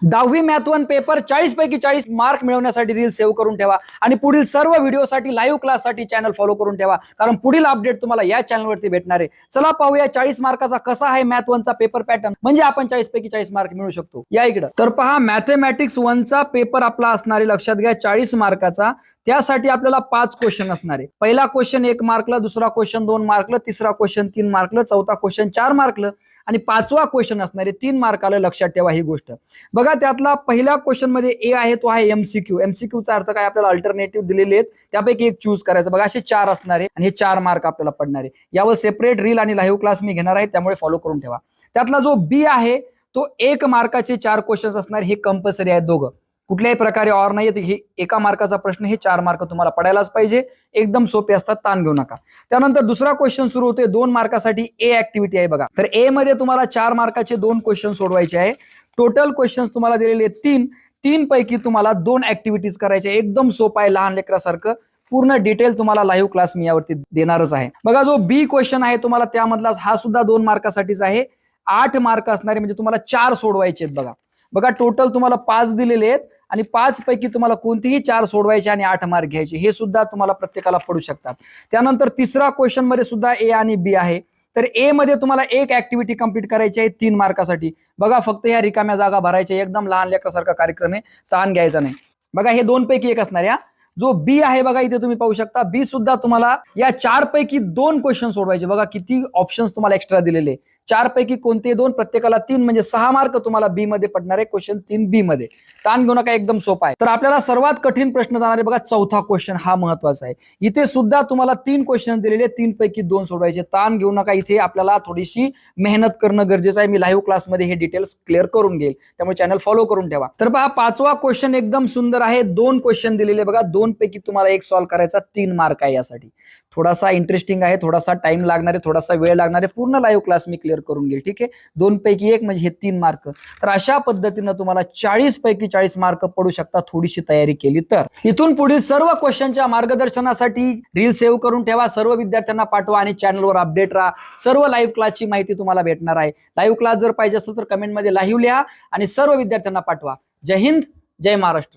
10वी math 1 paper 40 पैकी 40 mark मिळवण्यासाठी रील सेव्ह करून ठेवा आणि पुढील सर्व व्हिडिओसाठी लाईव्ह क्लाससाठी चॅनल फॉलो करून ठेवा, कारण पुढील अपडेट तुम्हाला या चॅनलवरती भेटणार आहे. चला पाहूया 40 मार्काचा कसा आहे मॅथ 1 चा पेपर पॅटर्न, म्हणजे आपण 40 पैकी 40 मार्क मिळवू शकतो. या इकडे तर पहा, मॅथमॅटिक्स 1 चा पेपर आपला असणार आहे, लक्षात घ्या 40 मार्काचा. त्यासाठी आपल्याला 5 क्वेश्चन असणार आहे. पहिला क्वेश्चन 1 मार्कला, दुसरा क्वेश्चन 2 मार्कला, तिसरा क्वेश्चन 3 मार्कला, चौथा क्वेश्चन 4 मार्कला आणि 5वा क्वेश्चन असणार आहे 3 मार्काला. लक्षात ठेवा ही गोष्ट. बघा, त्यातला पहिल्या क्वेश्चन मध्ये ए आहे, तो आहे एमसीक्यू. एमसीक्यू चा अर्थ काय, आपल्याला अल्टरनेटिव्ह दिलेले आहेत, त्यापैकी एक चूज करायचं. बघा, असे 4 असणार आहे आणि हे 4 मार्क आपल्याला पडणार आहे. यावर सेपरेट रील आणि लाईव्ह क्लास मी घेणार आहे, त्यामुळे फॉलो करून ठेवा. त्यातला जो बी आहे तो 1 मार्काचे 4 क्वेश्चन असणार. हे कंपल्सरी आहेत दोघं, कुठल्याही प्रकारे ऑर नाही. हे 1 मार्काचा प्रश्न, हे 4 मार्क तुम्हाला पडायलाच पाहिजे. एकदम सोपे असतात, ताण घेऊ नका. त्यानंतर दुसरा क्वेश्चन सुरू होते 2 मार्कासाठी. ए ऍक्टिव्हिटी आहे बघा. तर ए मध्ये तुम्हाला 4 मार्काचे 2 क्वेश्चन सोडवायचे आहे. टोटल क्वेश्चन तुम्हाला दिलेले 3 पैकी तुम्हाला 2 ऍक्टिव्हिटीज करायचे. एकदम सोपं आहे, लहान लेकरासारखं. पूर्ण डिटेल तुम्हाला लाईव्ह क्लास मी यावरती देणारच आहे. बघा, जो बी क्वेश्चन आहे तुम्हाला त्यामधला हा सुद्धा 2 मार्कासाठीच आहे. 8 मार्क असणारे, म्हणजे तुम्हाला 4 सोडवायचे आहेत. बघा टोटल तुम्हाला 5 दिलेले आहेत आणि 5 पैकी तुम्हाला कोणतेही 4 सोडवायचे आणि 8 मार्क घ्यायचे. हे सुद्धा तुम्हाला प्रत्येकाला पडू शकतात. त्यानंतर तिसरा क्वेश्चन मध्ये सुद्धा ए आणि बी आहे. तर ए मध्ये तुम्हाला 1 ऍक्टिव्हिटी कंप्लीट करायची आहे 3 मार्कासाठी. बघा, फक्त ह्या रिकाम्या जागा भरायच्या. एकदम लहान लेकरासारखा कार्यक्रम आहे, ताण घ्यायचा नाही. बघा, हे 2 पैकी 1 असणार. या जो बी आहे बघा, इथे तुम्ही पाहू शकता, बी सुद्धा तुम्हाला या 4 पैकी 2 क्वेश्चन सोडवायचे. बघा किती ऑप्शन्स तुम्हाला एक्स्ट्रा दिलेले. 4 पैकी कोणते 2, प्रत्येकाला 3, म्हणजे 6 मार्क तुम्हाला बी मध्ये पडणार आहे. क्वेश्चन 3 बी मध्ये. ताण घेऊ नका, एकदम सोपा आहे. तर आपल्याला सर्वात कठीण प्रश्न जाणार आहे बघा, चौथा क्वेश्चन. हा महत्वाचा आहे. इथे सुद्धा तुम्हाला 3 क्वेश्चन दिलेले, 3 पैकी 2 सोडवायचे. ताण घेऊ नका, इथे आपल्याला थोडीशी मेहनत करणं गरजेचं आहे. मी लाईव्ह क्लासमध्ये हे डिटेल्स क्लिअर करून घेईल, त्यामुळे चॅनल फॉलो करून ठेवा. तर पहा, 5वा क्वेश्चन एकदम सुंदर आहे. 2 क्वेश्चन दिलेले बघा, 2 पैकी तुम्हाला 1 सॉल्व्ह करायचा. 3 मार्क आहे. यासाठी थोडासा इंटरेस्टिंग आहे, थोडासा टाइम लागणार आहे, थोडासा वेळ लागणार आहे. पूर्ण लाईव्ह क्लास मी क्लिअर करून घेईल, ठीक आहे. 2 पैकी 1 म्हणजे हे 3 मार्क. तर अशा पद्धतीनं तुम्हाला 40 पैकी 40 मार्क पडू शकतात, थोडीशी तयारी केली तर. इथून पुढील सर्व क्वेश्चनच्या मार्गदर्शनासाठी रील सेव्ह करून ठेवा, सर्व विद्यार्थ्यांना पाठवा आणि चॅनलवर अपडेट राहा. सर्व लाईव्ह क्लासची माहिती तुम्हाला भेटणार आहे. लाईव्ह क्लास जर पाहिजे असेल तर कमेंटमध्ये लाईव्ह लिहा आणि सर्व विद्यार्थ्यांना पाठवा. जय हिंद, जय महाराष्ट्र.